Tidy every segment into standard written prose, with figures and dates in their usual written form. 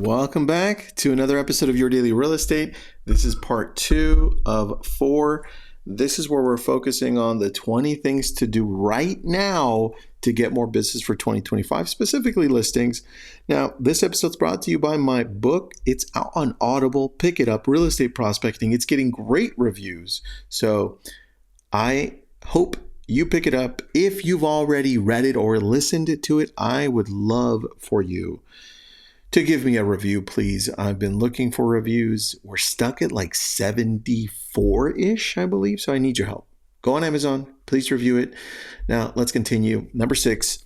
Welcome back to another episode of Your Daily Real Estate. This is part 2 of 4. This is where we're focusing on the 20 things to do right now to get more business for 2025, specifically listings. Now, this episode's brought to you by my book. It's out on Audible. Pick it up, Real Estate Prospecting. It's getting great reviews. So I hope you pick it up. If you've already read it or listened to it, I would love for you to give me a review, please. I've been looking for reviews. We're stuck at like 74-ish, I believe. So I need your help. Go on Amazon. Please review it. Now, let's continue. Number 6,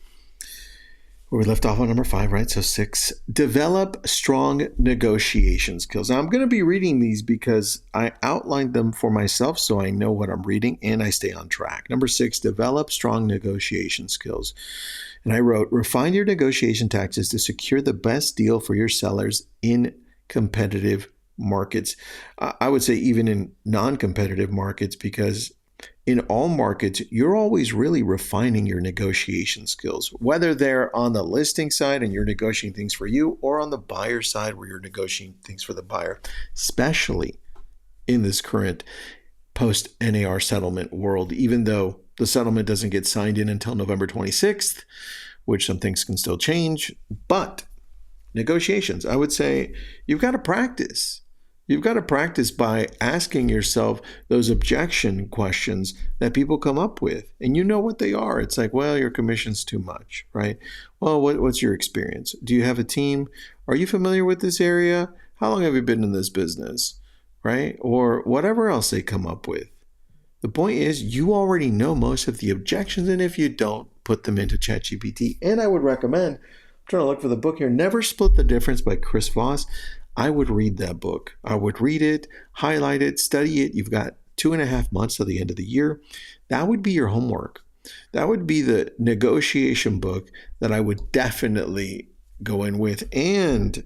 where we left off on number 5, right? So 6, develop strong negotiation skills. Now, I'm going to be reading these because I outlined them for myself so I know what I'm reading and I stay on track. Number 6, develop strong negotiation skills. And I wrote, refine your negotiation tactics to secure the best deal for your sellers in competitive markets. I would say even in non-competitive markets, because in all markets, you're always really refining your negotiation skills, whether they're on the listing side and you're negotiating things for you, or on the buyer side where you're negotiating things for the buyer, especially in this current post-NAR settlement world, even though the settlement doesn't get signed in until November 26th, which some things can still change. But negotiations, I would say you've got to practice. You've got to practice by asking yourself those objection questions that people come up with. And you know what they are. It's like, well, your commission's too much, right? Well, what's your experience? Do you have a team? Are you familiar with this area? How long have you been in this business, right? Or whatever else they come up with. The point is, you already know most of the objections, and if you don't, put them into ChatGPT. And I would recommend, I'm trying to look for the book here, Never Split the Difference by Chris Voss. I would read that book. I would read it, highlight it, study it. You've got 2.5 months to the end of the year. That would be your homework. That would be the negotiation book that I would definitely go in with. And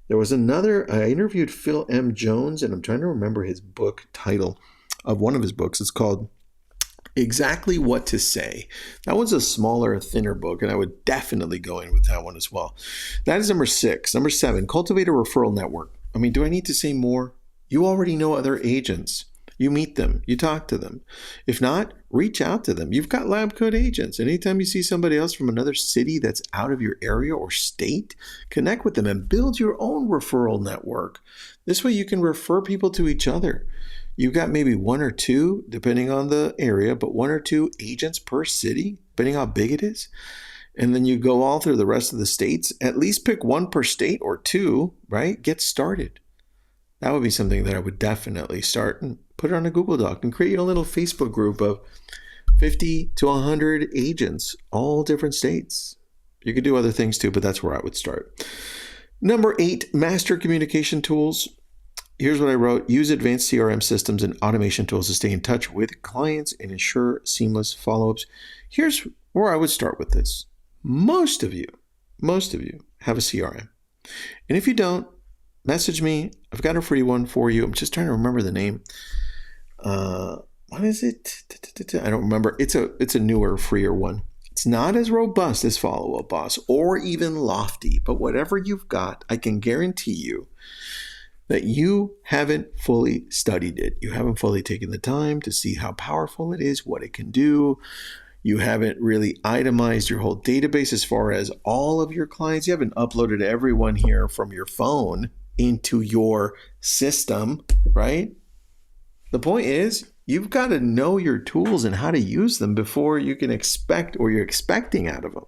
there was another, I interviewed Phil M. Jones, and I'm trying to remember his book title of one of his books. It's called Exactly What to Say. That one's a smaller, thinner book, and I would definitely go in with that one as well. That is number 6. Number 7, cultivate a referral network. I mean, do I need to say more? You already know other agents. You meet them. You talk to them. If not, reach out to them. You've got lab coat agents. Anytime you see somebody else from another city that's out of your area or state, connect with them and build your own referral network. This way you can refer people to each other. You've got maybe 1 or 2, depending on the area, but 1 or 2 agents per city, depending how big it is. And then you go all through the rest of the states. At least pick 1 per state or 2, right? Get started. That would be something that I would definitely start and put it on a Google Doc and create a little Facebook group of 50 to 100 agents, all different states. You could do other things too, but that's where I would start. Number 8, master communication tools. Here's what I wrote. Use advanced CRM systems and automation tools to stay in touch with clients and ensure seamless follow-ups. Here's where I would start with this. Most of you have a CRM. And if you don't, message me. I've got a free one for you. I'm just trying to remember the name. What is it? I don't remember. It's a newer, freer one. It's not as robust as Follow Up Boss or even Lofty, but whatever you've got, I can guarantee you that you haven't fully studied it. You haven't fully taken the time to see how powerful it is, what it can do. You haven't really itemized your whole database as far as all of your clients. You haven't uploaded everyone here from your phone into your system, right? The point is, you've got to know your tools and how to use them before you can expect or you're expecting out of them.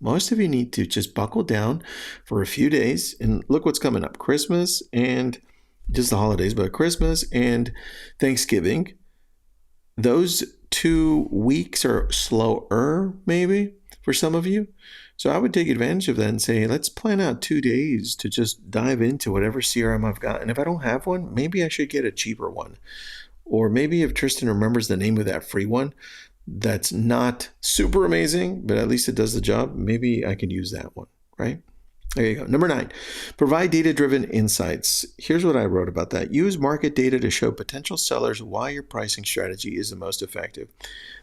Most of you need to just buckle down for a few days and look what's coming up. Christmas and just the holidays, but Christmas and Thanksgiving. Those 2 weeks are slower, maybe, for some of you. So I would take advantage of that and say, let's plan out 2 days to just dive into whatever CRM I've got. And if I don't have one, maybe I should get a cheaper one. Or maybe if Tristan remembers the name of that free one, that's not super amazing, but at least it does the job. Maybe I could use that one, right? There you go. Number 9, provide data-driven insights. Here's what I wrote about that. Use market data to show potential sellers why your pricing strategy is the most effective.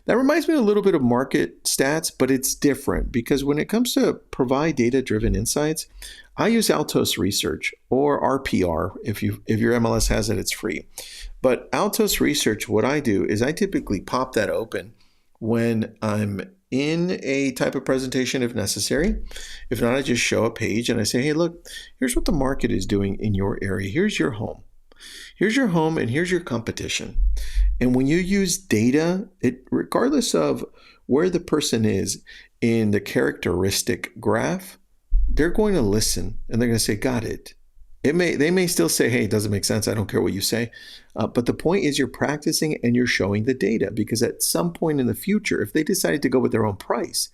That reminds me a little bit of market stats, but it's different because when it comes to provide data-driven insights, I use Altos Research or RPR. If your MLS has it, it's free. But Altos Research, what I do is I typically pop that open when I'm in a type of presentation if necessary. If not, I just show a page and I say, hey, look, here's what the market is doing in your area. Here's your home. Here's your home and here's your competition. And when you use data, regardless of where the person is in the characteristic graph, they're going to listen and they're going to say, got it. They may still say, hey, it doesn't make sense. I don't care what you say. But the point is you're practicing and you're showing the data, because at some point in the future, if they decided to go with their own price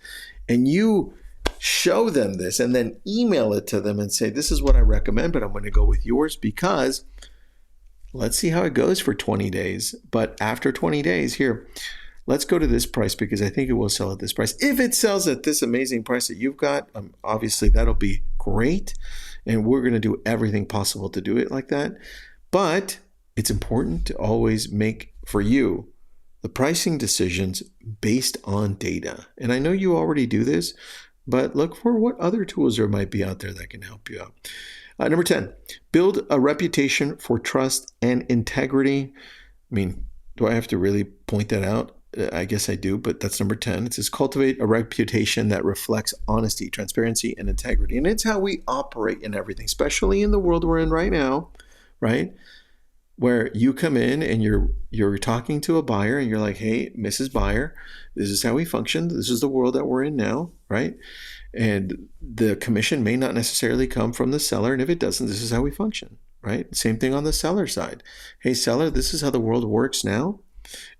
and you show them this and then email it to them and say, this is what I recommend, but I'm going to go with yours because let's see how it goes for 20 days. But after 20 days, here, let's go to this price because I think it will sell at this price. If it sells at this amazing price that you've got, obviously that'll be great. And we're going to do everything possible to do it like that. But it's important to always make, for you, the pricing decisions based on data. And I know you already do this, but look for what other tools there might be out there that can help you out. Number 10, build a reputation for trust and integrity. I mean, do I have to really point that out? I guess I do, but that's number 10. It says cultivate a reputation that reflects honesty, transparency, and integrity. And it's how we operate in everything, especially in the world we're in right now, right? Where you come in and you're talking to a buyer and you're like, hey, Mrs. Buyer, this is how we function. This is the world that we're in now, right? And the commission may not necessarily come from the seller. And if it doesn't, this is how we function, right? Same thing on the seller side. Hey, seller, this is how the world works now.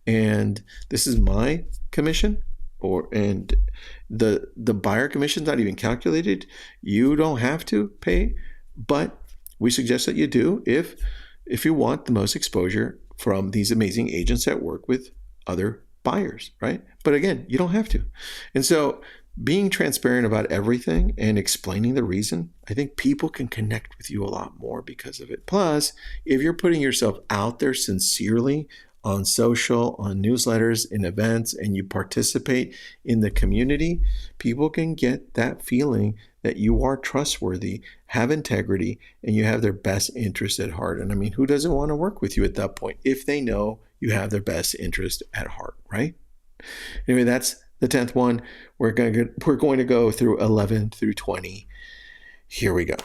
And this is my commission, and the buyer commission is not even calculated. You don't have to pay, but we suggest that you do if you want the most exposure from these amazing agents that work with other buyers, right? But again, you don't have to. And so being transparent about everything and explaining the reason, I think people can connect with you a lot more because of it. Plus, if you're putting yourself out there sincerely on social, on newsletters, in events, and you participate in the community, people can get that feeling that you are trustworthy, have integrity, and you have their best interest at heart. And I mean, who doesn't want to work with you at that point if they know you have their best interest at heart, right? Anyway, that's the 10th one. We're going to go through 11 through 20. Here we go.